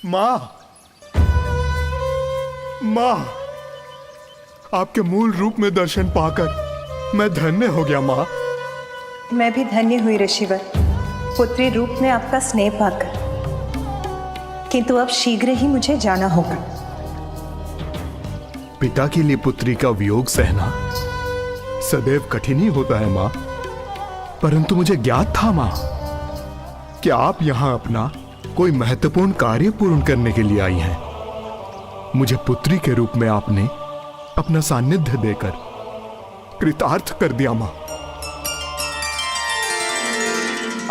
माँ, माँ, आपके मूल रूप में दर्शन पाकर मैं धन्य हो गया माँ। मैं भी धन्य हुई ऋषिवर, पुत्री रूप में आपका स्नेह पाकर। किंतु अब शीघ्र ही मुझे जाना होगा। पिता के लिए पुत्री का वियोग सहना सदैव कठिन ही होता है माँ, परंतु मुझे ज्ञात था माँ कि आप यहां अपना कोई महत्वपूर्ण कार्य पूर्ण करने के लिए आई हैं। मुझे पुत्री के रूप में आपने अपना सानिध्य देकर कृतार्थ कर दिया मां।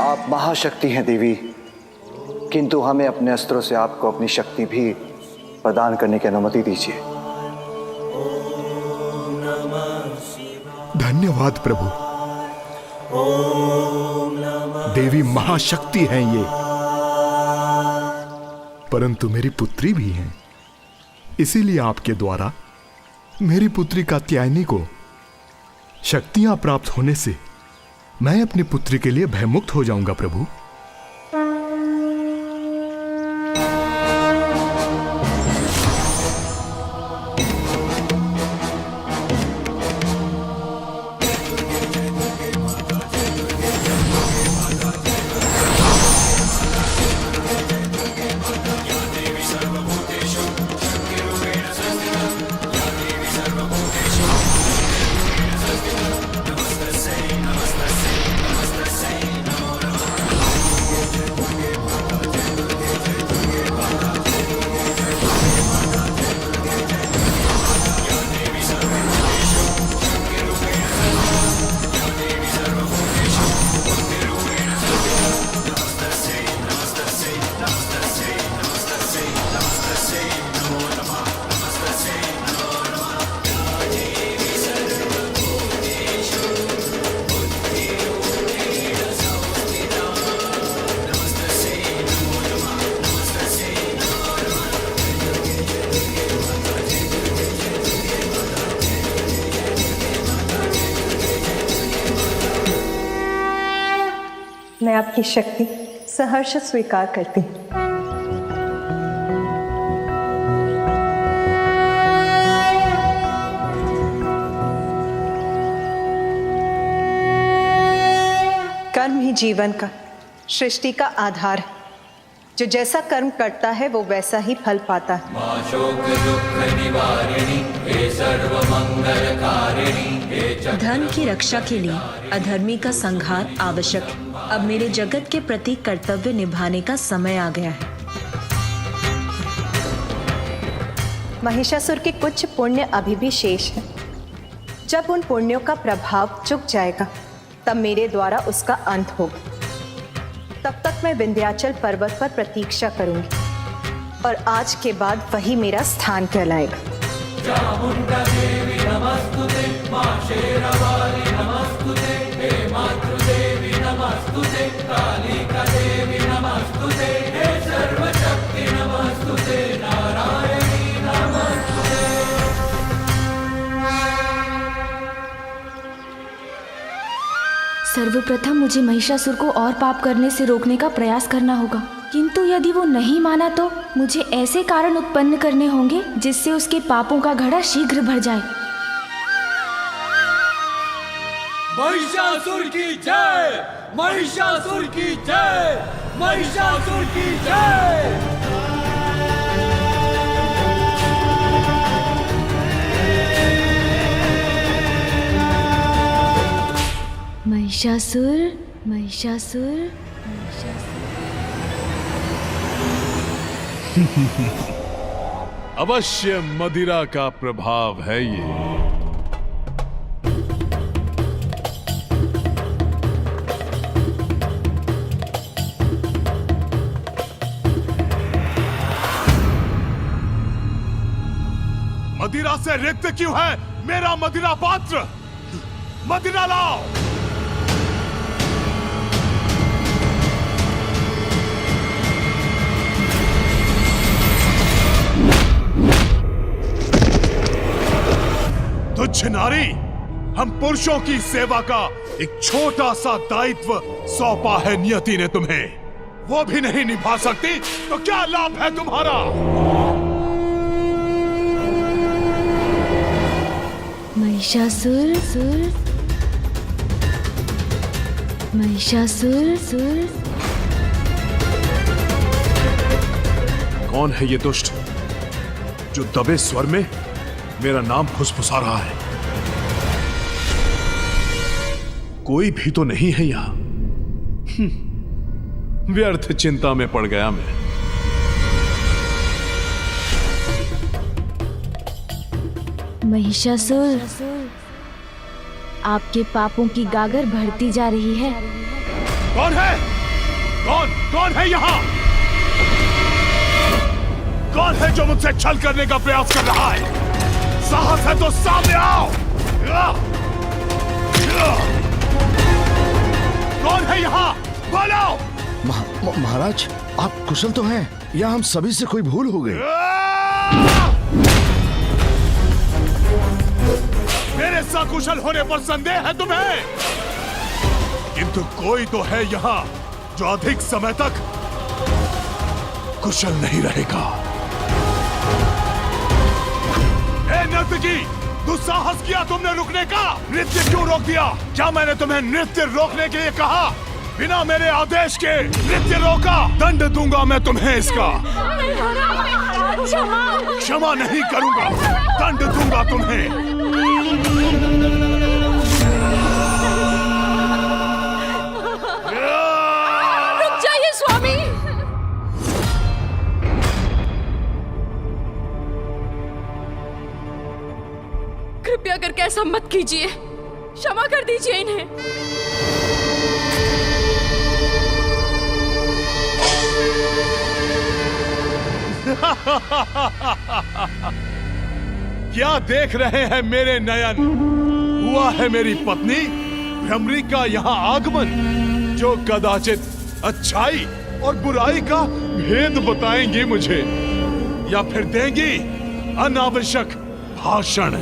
आप महाशक्ति हैं देवी, किंतु हमें अपने अस्त्रों से आपको अपनी शक्ति भी प्रदान करने की अनुमति दीजिए। धन्यवाद प्रभु। देवी महाशक्ति हैं ये, परंतु मेरी पुत्री भी हैं। इसीलिए आपके द्वारा मेरी पुत्री कात्यायनी को शक्तियां प्राप्त होने से मैं अपनी पुत्री के लिए भयमुक्त हो जाऊंगा प्रभु। मैं आपकी शक्ति सहर्ष स्वीकार करती हूँ। कर्म ही जीवन का, सृष्टि का आधार है। जो जैसा कर्म करता है वो वैसा ही फल पाता है। मां शोक दुख निवारिणी, हे सर्व मंगल कारिणी, हे धन की रक्षा के लिए अधर्मी का संहार आवश्यक है। अब मेरे जगत के प्रति कर्तव्य निभाने का समय आ गया है। महिषासुर के कुछ पुण्य अभी भी शेष हैं। जब उन पुण्यों का प्रभाव चुक जाएगा तब मेरे द्वारा उसका अंत होगा। तब तक मैं विंध्याचल पर्वत पर प्रतीक्षा करूंगी और आज के बाद वही मेरा स्थान कहलाएगा। चामुंडा देवी नमस्तुते, मां शेरावाली नमस्तुते, हे मातृदेवी नमस्तुते, कालिका देवी नमस्तुते, हे सर्वशक्ति नमस्तुते, नारायणी नमस्तुते। सर्वप्रथम मुझे महिषासुर को और पाप करने से रोकने का प्रयास करना होगा, किंतु यदि वो नहीं माना तो मुझे ऐसे कारण उत्पन्न करने होंगे जिससे उसके पापों का घड़ा शीघ्र भर जाए। महिषासुर की जय, महिषासुर की जय, महिषासुर की जय। महिषासुर, महिषासुर, महिषासुर। अवश्य मदिरा का प्रभाव है ये। मदिरा से रिक्त क्यों है मेरा मदिरा पात्र? मदिरा लाओ। तुच्छ नारी, हम पुरुषों की सेवा का एक छोटा सा दायित्व सौंपा है नियति ने तुम्हें। वो भी नहीं निभा सकती तो क्या लाभ है तुम्हारा? महिषासुर महिषासुर कौन है ये दुष्ट जो दबे स्वर में मेरा नाम फुसफुसा रहा है? कोई भी तो नहीं है यहां। व्यर्थ चिंता में पड़ गया मैं। महिषासुर, आपके पापों की गागर बढ़ती जा रही है। कौन है? कौन है यहाँ? कौन है जो मुझसे छल करने का प्रयास कर रहा है? साहस है तो सामने आओ। कौन है यहाँ? बोलो। महाराज, आप कुशल तो हैं या हम सभी से कोई भूल हो गई? मेरे सकुशल होने पर संदेह है तुम्हें? किंतु कोई तो है यहाँ जो अधिक समय तक कुशल नहीं रहेगा। ए नर्तकी, दुस्साहस किया तुमने रुकने का? नृत्य क्यों रोक दिया? क्या मैंने तुम्हें नृत्य रोकने के लिए कहा? बिना मेरे आदेश के नृत्य रोका, दंड दूंगा मैं तुम्हें इसका। क्षमा नहीं करूंगा, दंड दूंगा तुम्हें। रुक जाइए स्वामी। कृपया करके ऐसा मत कीजिए, क्षमा कर दीजिए इन्हें। क्या देख रहे हैं मेरे नयन? हुआ है मेरी पत्नी भ्रमरी का यहाँ आगमन, जो कदाचित अच्छाई और बुराई का भेद बताएंगी मुझे, या फिर देंगी अनावश्यक भाषण।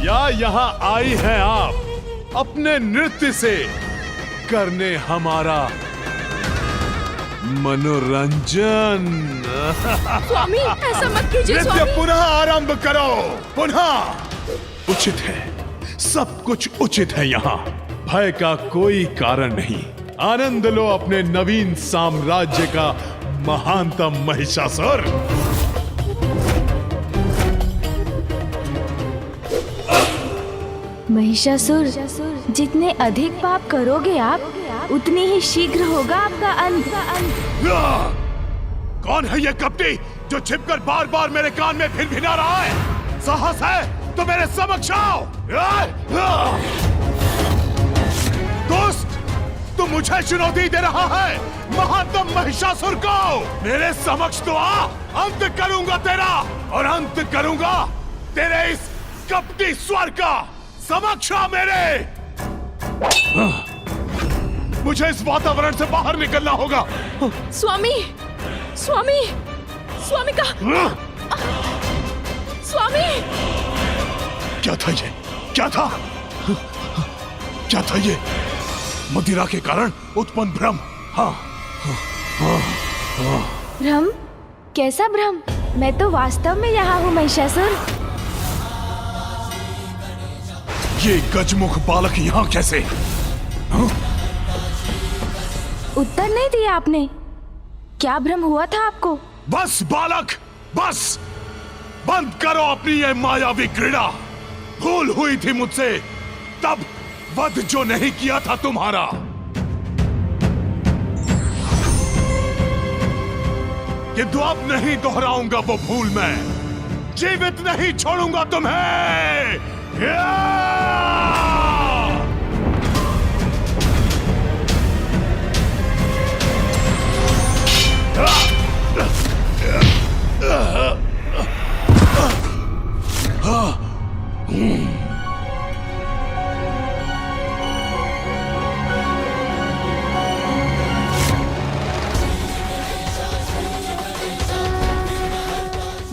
या यहाँ आई हैं आप अपने नृत्य से करने हमारा मनोरंजन। स्वामी ऐसा मत कीजिए नृत्य स्वामी। पुनः आरंभ करो, पुनः। उचित है, सब कुछ उचित है यहाँ। भय का कोई कारण नहीं। आनंद लो अपने नवीन साम्राज्य का महानतम महिषासुर। महिषासुर, जितने अधिक पाप करोगे आप, उतनी ही शीघ्र होगा आपका अंत। कौन है ये कपटी जो छिपकर बार बार मेरे कान में भिनभिना रहा है? साहस है तो मेरे समक्ष आओ। दोस्त, तू मुझे चुनौती दे रहा है महानतम महिषासुर को? मेरे समक्ष तो आ, अंत करूंगा तेरा, और अंत करूंगा तेरे इस कपटी स्वर का। समक्ष आ मेरे। मुझे इस वातावरण से बाहर निकलना होगा। स्वामी, स्वामी, स्वामी का स्वामी। क्या था ये? क्या था? क्या था ये? मदिरा के कारण उत्पन्न भ्रम। हाँ, भ्रम? कैसा भ्रम? मैं तो वास्तव में यहाँ हूँ महिषासुर। ये गजमुख बालक यहाँ कैसे? हाँ? उत्तर नहीं दिया आपने। क्या भ्रम हुआ था आपको? बस बालक, बस। बंद करो अपनी ये मायावी क्रीड़ा। भूल हुई थी मुझसे तब वध जो नहीं किया था तुम्हारा। किंतु अब नहीं दोहराऊंगा वो भूल मैं। जीवित नहीं छोड़ूंगा तुम्हें।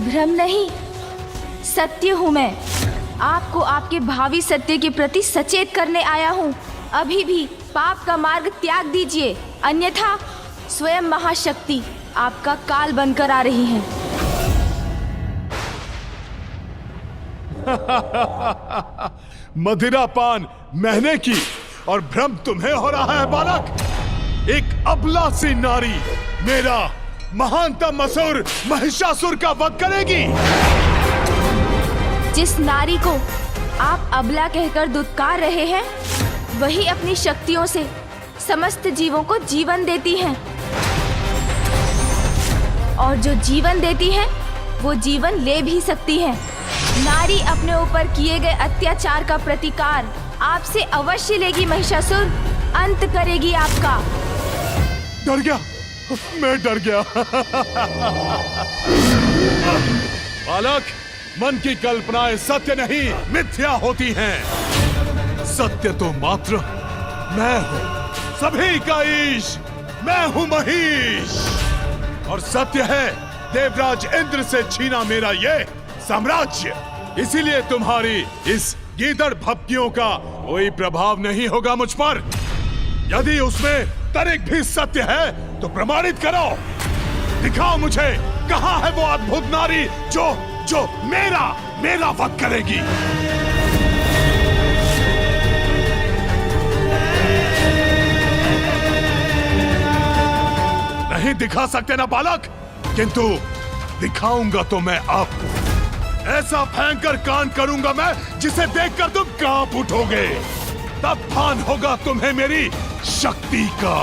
भ्रम नहीं, सत्य हूँ मैं। आपको आपके भावी सत्य के प्रति सचेत करने आया हूँ। अभी भी पाप का मार्ग त्याग दीजिए, अन्यथा स्वयं महाशक्ति आपका काल बनकर आ रही हैं। मदिरा पान मैंने की और भ्रम तुम्हें हो रहा है बालक। एक अबला सी नारी मेरा महानतम असुर महिषासुर का वध करेगी। जिस नारी को आप अबला कहकर दुत्कार रहे हैं, वही अपनी शक्तियों से समस्त जीवों को जीवन देती हैं। और जो जीवन देती है वो जीवन ले भी सकती है। नारी अपने ऊपर किए गए अत्याचार का प्रतिकार आपसे अवश्य लेगी महिषासुर, अंत करेगी आपका। डर गया, मैं डर गया। बालक, मन की कल्पनाएं सत्य नहीं मिथ्या होती हैं। सत्य तो मात्र मैं हूं, सभी का ईश मैं हूं महिष। और सत्य है देवराज इंद्र से छीना मेरा ये साम्राज्य। इसीलिए तुम्हारी इस गीदड़ भपकियों का कोई प्रभाव नहीं होगा मुझ पर। यदि उसमें तनिक भी सत्य है तो प्रमाणित करो। दिखाओ मुझे कहां है वो अद्भुत नारी जो मेरा वध करेगी। नहीं दिखा सकते ना बालक, किंतु दिखाऊंगा तो मैं आपको। ऐसा भयंकर कांड करूंगा मैं जिसे देखकर तुम कांप उठोगे। तब भान होगा तुम्हें मेरी शक्ति का।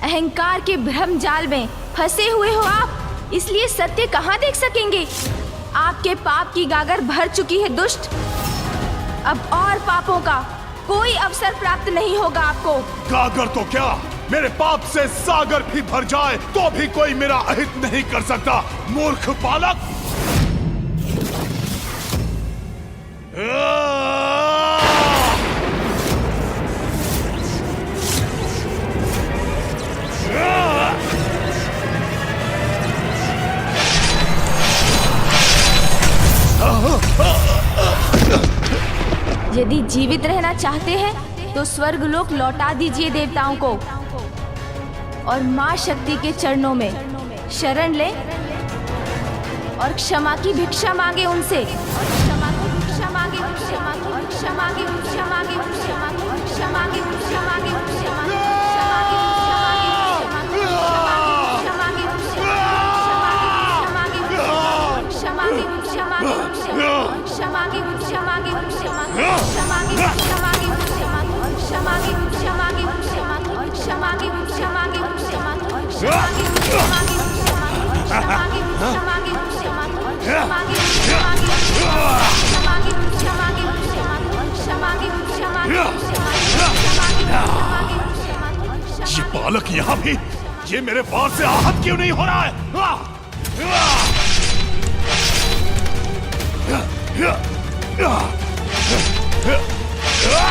अहंकार के भ्रम जाल में फंसे हुए हो आप, इसलिए सत्य कहाँ देख सकेंगे। आपके पाप की गागर भर चुकी है दुष्ट। अब और पापों का कोई अवसर प्राप्त नहीं होगा आपको। गागर तो क्या, मेरे पाप से सागर भी भर जाए तो भी कोई मेरा अहित नहीं कर सकता। मूर्ख बालक। यदि जीवित रहना चाहते हैं तो स्वर्गलोक लौटा दीजिए देवताओं को और माँ शक्ति के चरणों में शरण ले और क्षमा की भिक्षा मांगे उनसे। क्षमा की भिक्षा मांगे, क्षमा की भिक्षा मांगे, भिक्षा मांगे, क्षमा की भिक्षा मांगे, भिक्षा मांगे, क्षमा की भिक्षा मांगे, क्षमा की भिक्षा मांगे, क्षमा की भिक्षा मांगे, क्षमा की भिक्षा मांगे, क्षमा की भिक्षा मांगे, क्षमा की भिक्षा मांगे, क्षमा की भिक्षा मांगे, क्षमा की भिक्षा मांगे, क्षमा की भिक्षा मांगे, क्षमा की भिक्षा मांगे, क्षमा की भिक्षा मांगे, ये बालक यहाँ भी, ये मेरे वार से आहत क्यों नहीं हो रहा है?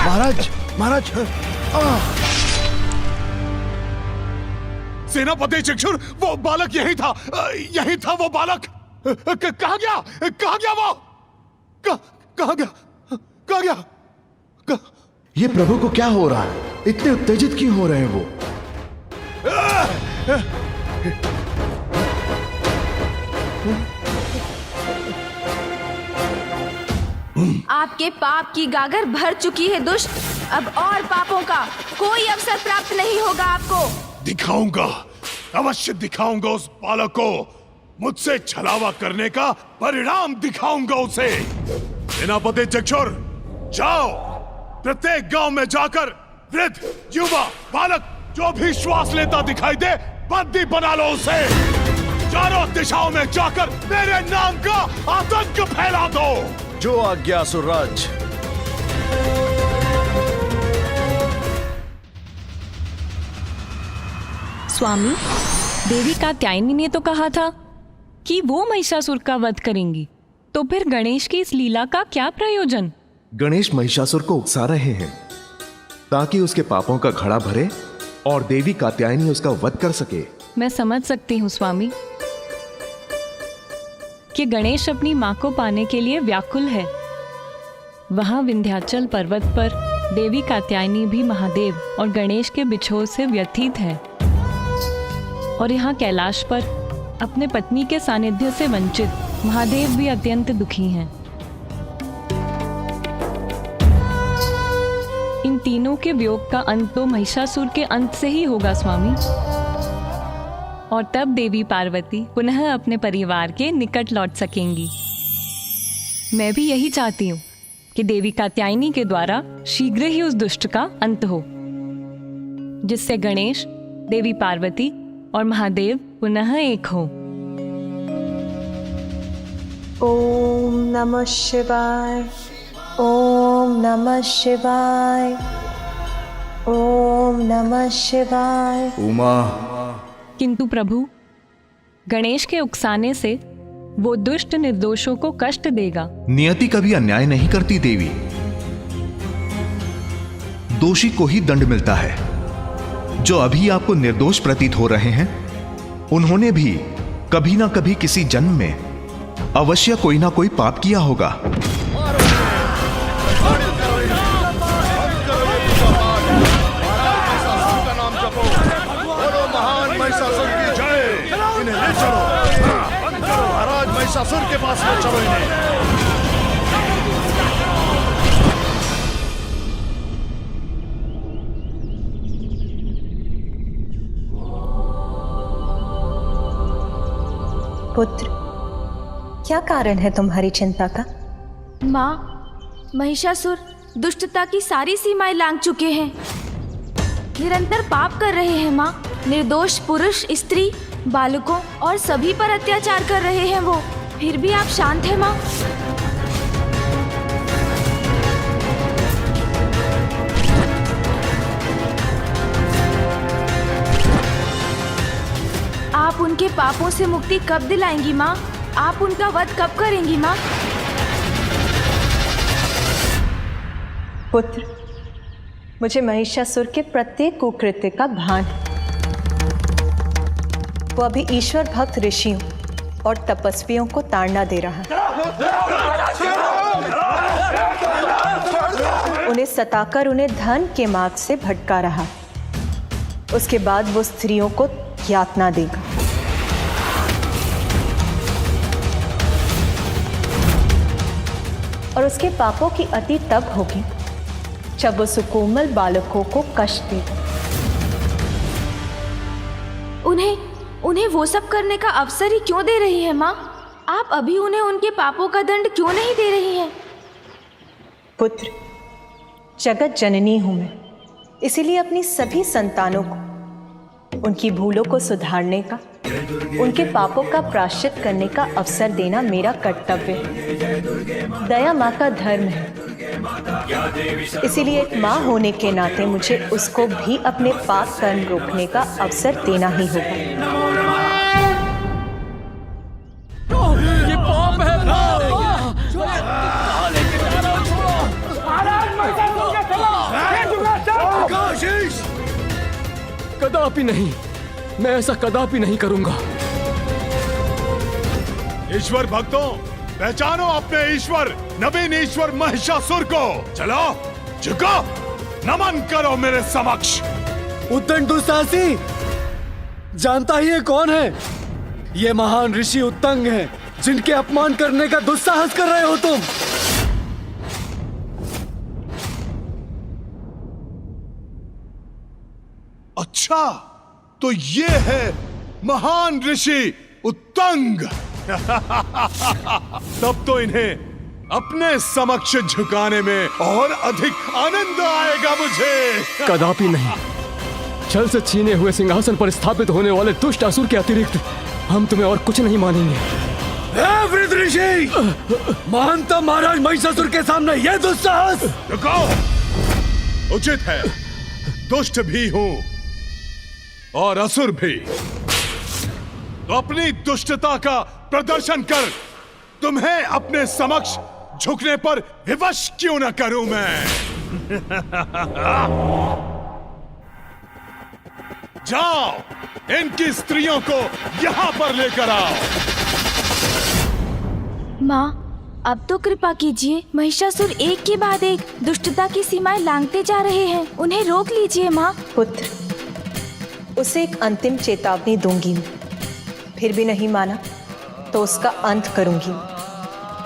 महाराज, महाराज। सेनापति चक्षुर, वो बालक यही था वो बालक। कहाँ गया वो? कहाँ गया? ये प्रभु को क्या हो रहा है? इतने उत्तेजित क्यों हो रहे हैं वो? आपके पाप की गागर भर चुकी है दुष्ट। अब और पापों का कोई अवसर प्राप्त नहीं होगा आपको। दिखाऊंगा, अवश्य दिखाऊंगा उस बालक को। मुझसे छलावा करने का परिणाम दिखाऊंगा उसे। सेनापति चक्षुर, जाओ प्रत्येक गांव में जाकर वृद्ध, युवा, बालक जो भी श्वास लेता दिखाई दे बंदी बना लो उसे। चारों दिशाओं में जाकर मेरे नाम का आतंक फैला दो। जो आज्ञा असुरराज। स्वामी, देवी कात्यायनी ने तो कहा था कि वो महिषासुर का वध करेंगी, तो फिर गणेश की इस लीला का क्या प्रयोजन? गणेश महिषासुर को उकसा रहे हैं ताकि उसके पापों का घड़ा भरे और देवी कात्यायनी उसका वध कर सके। मैं समझ सकती हूँ स्वामी कि गणेश अपनी माँ को पाने के लिए व्याकुल है। वहाँ विंध्याचल पर्वत पर देवी कात्यायनी भी महादेव और गणेश के बिछोह से व्यथित है। और यहाँ कैलाश पर अपने पत्नी के सानिध्य से वंचित महादेव भी अत्यंत दुखी हैं। इन तीनों के वियोग का अंत तो महिषासुर के अंत से ही होगा स्वामी, और तब देवी पार्वती पुनः अपने परिवार के निकट लौट सकेंगी। मैं भी यही चाहती हूँ कि देवी कात्यायनी के द्वारा शीघ्र ही उस दुष्ट का अंत हो, जिससे गणेश, देवी पार्वती और महादेव पुनः एक हो। ओम नमः शिवाय, ओम नमः शिवाय, ओम नमः शिवाय। उमा, किंतु प्रभु, गणेश के उकसाने से वो दुष्ट निर्दोषों को कष्ट देगा। नियति कभी अन्याय नहीं करती देवी। दोषी को ही दंड मिलता है। जो अभी आपको निर्दोष प्रतीत हो रहे हैं, उन्होंने भी कभी ना कभी किसी जन्म में अवश्य कोई ना कोई पाप किया होगा। महिषासुर के पास ले चलो इन्हें। पुत्र, क्या कारण है तुम्हारी चिंता का? माँ, महिषासुर दुष्टता की सारी सीमाएं लांघ चुके हैं। निरंतर पाप कर रहे हैं माँ। निर्दोष पुरुष, स्त्री, बालकों और सभी पर अत्याचार कर रहे हैं वो। फिर भी आप शांत हैं माँ? आप उनके पापों से मुक्ति कब दिलाएंगी माँ? आप उनका वध कब करेंगी माँ? पुत्र, मुझे महिषासुर के प्रत्येक कुकृत्य का भान है। वो अभी ईश्वर भक्त ऋषियों और तपस्वियों को ताड़ना दे रहा है। उन्हें सताकर उन्हें धन के मार्ग से भटका रहा। उसके बाद वो स्त्रियों को यातना देगा। और उसके पापों की अति तब होगी जब वो सुकोमल बालकों को कष्ट देगा। उन्हें वो सब करने का अवसर ही क्यों दे रही है माँ? आप अभी उन्हें उनके पापों का दंड क्यों नहीं दे रही हैं? पुत्र, जगत जननी हूं मैं, इसीलिए अपनी सभी संतानों को उनकी भूलों को सुधारने का, उनके पापों का प्रायश्चित करने का अवसर देना मेरा कर्तव्य है। दया माँ का धर्म है। इसीलिए एक माँ होने के नाते मुझे उसको भी अपने पाप कर्म रोकने का अवसर देना ही होगा। ये पाप है कदापि नहीं, मैं ऐसा कदापि नहीं करूंगा। ईश्वर भक्तों, पहचानो अपने ईश्वर, नवीन ईश्वर महिषासुर को। चलो, झुको, नमन करो मेरे समक्ष। उत्तंग दुस्साहसी, जानता ही है कौन है? ये महान ऋषि उत्तंग हैं, जिनके अपमान करने का दुस्साहस कर रहे हो तुम। अच्छा, तो ये है महान ऋषि उत्तंग। तब तो इन्हें अपने समक्ष झुकाने में और अधिक आनंद आएगा मुझे। कदापि नहीं। छल से छीने हुए सिंहासन पर स्थापित होने वाले दुष्ट असुर के अतिरिक्त हम तुम्हें और कुछ नहीं मानेंगे। वृद्ध ऋषि, महानतम महाराज महिषासुर के सामने यह दुस्साहस। रुको, उचित है। दुष्ट भी हूं और असुर भी, तो अपनी दुष्टता का प्रदर्शन कर तुम्हें अपने समक्ष झुकने पर विवश क्यों न करूं मैं। जाओ, इनकी स्त्रियों को यहां पर लेकर आओ। माँ, अब तो कृपा कीजिए। महिषासुर एक के बाद एक दुष्टता की सीमाएं लांघते जा रहे हैं। उन्हें रोक लीजिए माँ। पुत्र, उसे एक अंतिम चेतावनी दूंगी, फिर भी नहीं माना तो उसका अंत करूंगी।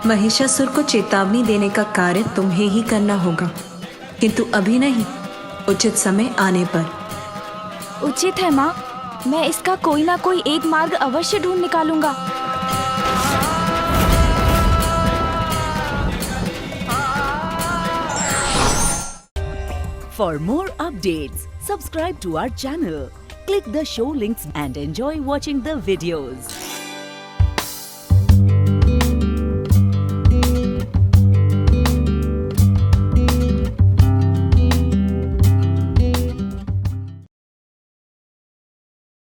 महिषासुर को चेतावनी देने का कार्य तुम्हें ही करना होगा, किंतु अभी नहीं, उचित समय आने पर। उचित है माँ, मैं इसका कोई ना कोई एक मार्ग अवश्य ढूंढ निकालूंगा। For more updates, subscribe to our channel, click the show links and enjoy watching the videos.